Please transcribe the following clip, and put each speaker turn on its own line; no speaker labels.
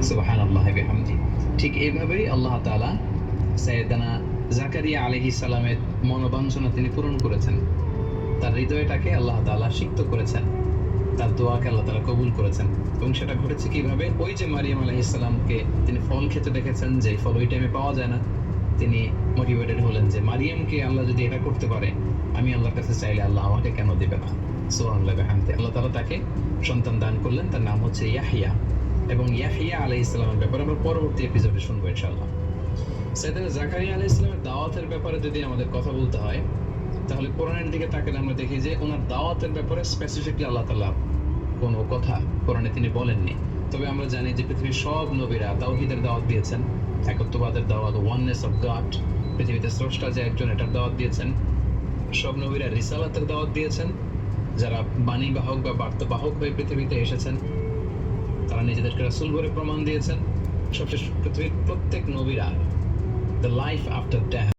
সুবহানাল্লাহি বিহামদি। ঠিক এইভাবেই আল্লাহ তাআলা সাইয়েদানা জাকারিয়া আলাইহিস সালামের মনোবাঞ্ছনা তিনি পূরণ করেছেন। তার হৃদয়টাকে আল্লাহ তাআলা সিক্ত করেছেন, তার দোয়াকে আল্লাহ তাআলা কবুল করেছেন। এবং সেটা ঘটেছে কিভাবে? ওই যে মারিয়াম আলাইহিস সালামকে তিনি ফল খেতে দেখেছেন, যে ফল ওই টাইমে পাওয়া যায় না, তিনি মোটিভেটেড হলেন যে মারিয়ামকে আল্লাহ যদি এটা করতে পারে, আমি আল্লাহর কাছে চাইলে আল্লাহ আমাকে কেন দেবে না। সুবহানাল্লাহ বিহামদি। আল্লাহ তাআলা তাকে সন্তান দান করলেন, তার নাম হচ্ছে ইয়াহইয়া। এবং ইয়াহইয়া আলাইহিস সালামের ব্যাপারে আমরা পরবর্তী এপিসোডে শুনবো ইনশাআল্লাহ। সাইয়েদনা জাকারিয়া আলাইহিস সালামের দাওয়াতের ব্যাপারে যদি আমাদের কথা বলতে হয়, তাহলে কোরআনের দিকে তাকালে আমরা দেখি যে ওনার দাওয়াতের ব্যাপারে স্পেসিফিকলি আল্লাহ তাআলা কোনো কথা কোরআনে তিনি বলেননি। তবে আমরা জানি যে পৃথিবীর সব নবীরা তাওহীদের দাওয়াত দিয়েছেন, একত্ববাদের দাওয়াত, ওয়াননেস অফ গড, পৃথিবীতে স্রষ্টা যে একজন, এটার দাওয়াত দিয়েছেন। সব নবীরা রিসালাতের দাওয়াত দিয়েছেন, যারা বাণীবাহক বা বার্তাবাহক হয়ে পৃথিবীতে এসেছেন, তারা নিজেদেরকে রাসূল বলে প্রমাণ দিয়েছেন। সবশেষ পৃথিবীর প্রত্যেক নবীরা দ্য লাইফ আফটার ডেথ